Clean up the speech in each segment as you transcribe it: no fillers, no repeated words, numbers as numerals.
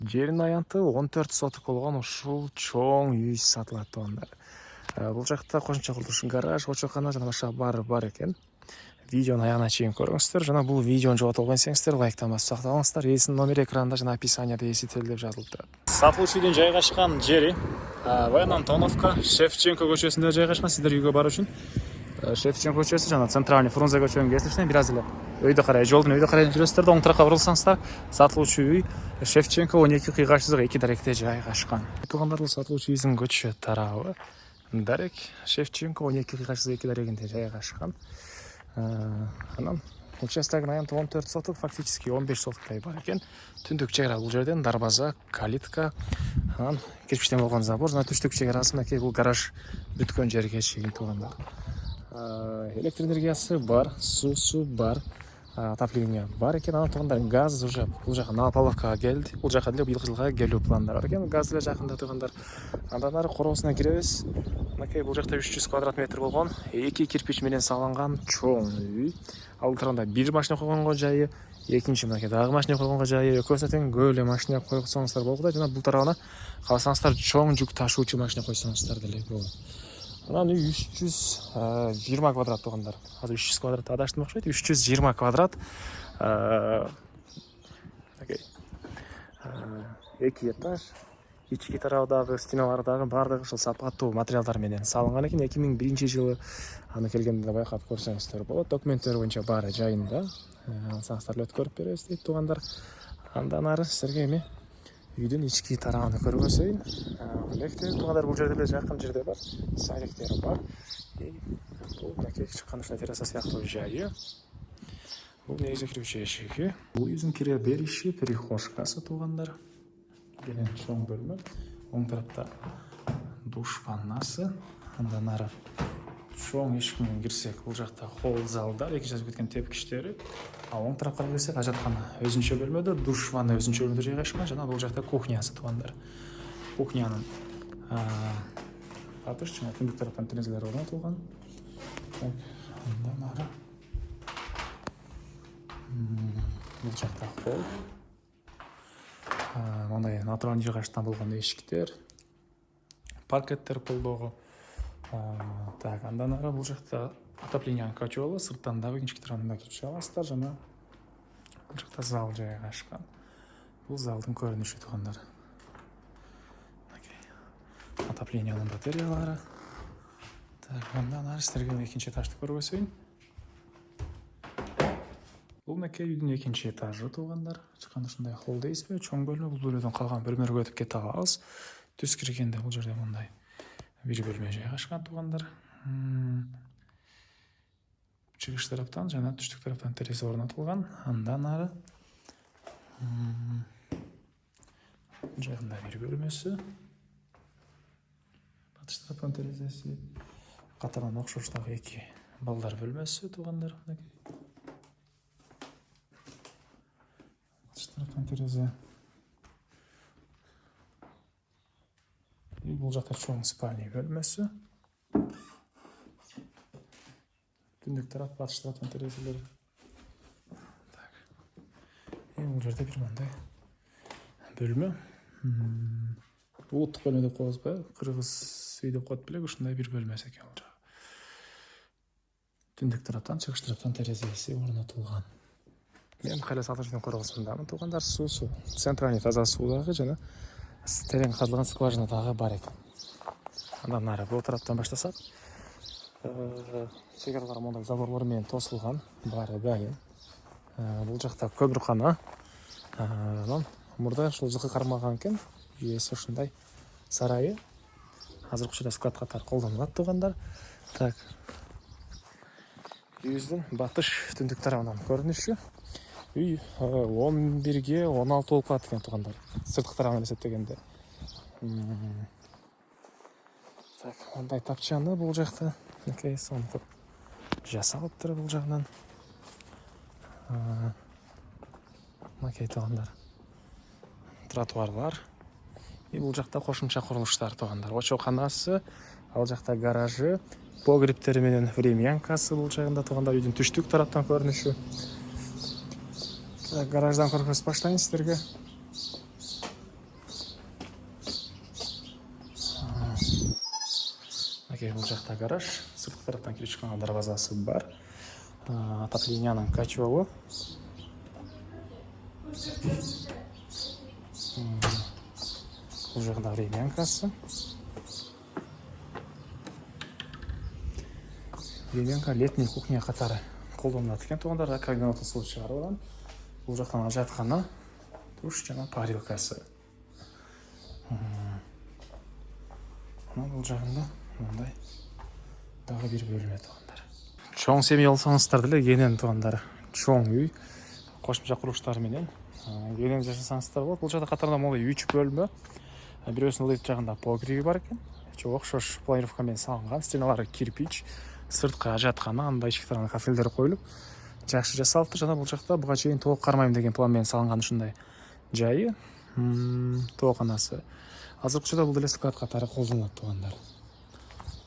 Жерин аянты 14 соток болгон ушул чоң үй сатылат туугандар. Бул жакта кошумча курулуш, гараж, очокана жана башка баары бар экен. Видеону аягына чейин көрүңүздөр жана бул видеону жогото албай десеңиздер лайктан басып сакталыңыздар. Ээсинин номери экранда жана описанияда ээсител деп жазылып турат. Сатылуучу үйдүн жайгашкан жери Воен Антоновка, Шевченко көчөсүндө жайгашкан. Сиздер үйгө баруу үчүн Шевченко көчөсү жана Центральный Фрунзе көчөнүн кесиштен бир аз эле өйдө карай, жолдун өйдө карай жүрөсүздөр да оң тарапка бурулсаңыздар, сатылуучу үй Шевченко 12 кыйгачсызга 2 даректе жайгашкан. Туугандар, бул сатылуучу үйдүн көчө тарабы дарек Шевченко 12 кыйгачсызга 2 дарегинде жайгашкан. Анан участогунун аянты 14 соток, фактически 15 сотоктой бар экен. Түндүк чегара бул жерден дарбаза, калитка, анан кирпичтен болгон забор жана түштүк чегарасында бул гараж бүткөн жерге чейин туугандар. Электр энергиясы бар, суусу бар, отопление бар экен. Анан туугандар, газ уже бул жака Новополовкага келди. Бул жака деле быйылкы жылга келүү пландар бар экен. Газ деле жакында туугандар. Андан ары короосуна киребиз. Мынакей бул жакта 300 квадрат метр болгон, 2 кирпич менен салынган чоң үй. Ал тарапында бир машина койгонго жайы, экинчи мынакей дагы машина койгонго жайы, экөөсүнө тең көп эле машина койсоңуздар болот да. Жана бул тарабына кааласаңыздар чоң жүк ташуучу машина койсоңуздар деле болот. Анан үй 320 квадрат туугандар. Азыр 300 квадрат адаштым окшойт. 320 квадрат. Эки этаж. Ички тарабындагы стеналардагы баардыгы ушул сапаттуу материалдар менен салынган экен. 2001 жылы аны келгенде байкап көрсөңүздөр болот. Документтер боюнча баары жайында. Алсаңыздар эле өткөрүп беребиз дейт туугандар. Андан ары силерге эми үйдүн ички тарабын көргөзөйүн. Электр туугандар бул жерде эле жакын жерде бар. Сайректер бар. Бул мынакей чыккан ушундай терраса сыяктуу жайы. Бул негизи кирүүчү эшиги. Бул үйдүн кире бериши, перехожкасы туугандар. Келен чоң бөлмө. Оң тарапта душ ваннасы. Андан ары чоң эшик менен кирсек, бул жакта холл залдар, эки жазып кеткен тепкичтери. Ал оң тарапка кирсек, ажаткана өзүнчө бөлмөдө, душ ванна өзүнчө бөлмөдө жайгашкан жана бул жакта кухнясы туугандар. Кухнянын атыш жана түндүк тараптан терезелер орнотулган. Андан ары бул жакта холл. Мындай натуралдуу жайгаштан болгон эшиктер, паркеттер полдогу. Так, андан ары бул жакта отопление котелы, сырттан дагы кички тарабына кирип чыга аласыздар жана бул жакта зал жайгашкан. Бул залдын көрүнүшү туугандар. Отоплениянын батареялары. Так, андан ары силерге экинчи этажды көргөзөйүн. Бул мынакей үйдүн экинчи этажы туугандар. Чыкканда ушундай холл дейсизби, чоң бөлмө. Бул бөлмөдөн калган бөлмөлөргө өтүп кете алабыз. Түз киргенде бул жерде мындай бир бөлмө жайгашкан туугандар. Чыгыш тараптан жана түштүк тараптан терезе орнотулган. Андан ары жайында бир бөлмөсү. Батыш тараптан терезеси. Катарынан окшош дагы эки балдар бөлмөсү туугандар. Батыш тараптан терезе. Бул жакта чоң спальня бөлмөсү. Түндүк тарап, батыш тараптан терезелер. Бул жерде бир мындай бөлмө. Улуттук бөлмө деп коебузбу? Кыргыз үй деп коет белек, ушундай бир бөлмөсү экен бул жагы. Түндүк тараптан, чыгыш тараптан терезеси орнотулган. Мен кайра сатылуучунун коргосундамын туугандар. Суусу центральный таза суу дагы жана терең казылган скважина дагы бар экен. Андан ары бул тараптан баштасак, чегаралар мондай заборлор менен тосулган, баары дайын. Бул жакта көмүркана. Анан мурда ушул жылкы кармаган экен. Ээси ушундай сарайы. Азыркы учурда склад катары колдонулат туугандар. Так. Үйүбүздүн батыш түндүк тарабынан көрүнүшү. Үй 11ге 16 болуп калат экен туугандар. Сырткы тарабынан эсептегенде. Так, мындай тапчаны бул жакта. Мынакей сонтуп жасалыптыр бул жагынан. Мынакей туугандар. Тротуарлар. Бул жакта кошумча курулуштар туугандар. Очоканасы, ал жакта гаражы, погрептери менен времянкасы бул жагында туугандар. Үйдүн түштүк тараптан көрүнүшү. Гараждан көргөзүп баштайын силерге. мінекей бұл жақта гараж, сыртқы тараптан кіріп шыққан дарвазасы бар. Отоплениянын котелы. Бұл жағында времянкасы. Времянка летний кухня қатары қолданылады екен туғандар, раковинадан су шығарылған. Бұл жақтан жатқаны, душ жана парилкасы. Бұл жағында мындай дағы бір бөлме туғандар. Чоң семей алсаңыздар деле енен туғандар. Чоң үй, қосымша құрылыштарменен енен жашасаңыздар болады. Бұл жақта қатарында мондай 3 бөлме. Біреусінің жағында погреби бар екен. Оқшош планировкамен салынған, стеналары кирпич. Сыртқа жатқаны, андай шықтарған кафелдер қойылып, жақсы жасалыпты. Жана бұл жақта бұға чейин толық қармайым деген планмен салынған ушундай жайы, тооканасы. Азыркы учурда бул деле склад катары колдонулат тугандар.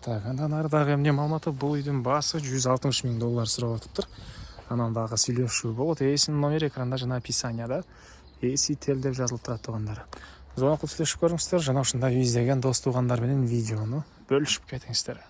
Так, андан ардагы эмне маалыматы, бул үйдүн баасы $160 000 сурап атыптыр. Анан дагы сүйлөшүү болот. Эсинин номери экранда жана описанияда Эсител деп жазылып турат тугандар. Звонок кылып сүйлөшүп көрүңүздөр, жана ушундай издеген дос туугандар менен видеону бөлүшүп кетиңиздер.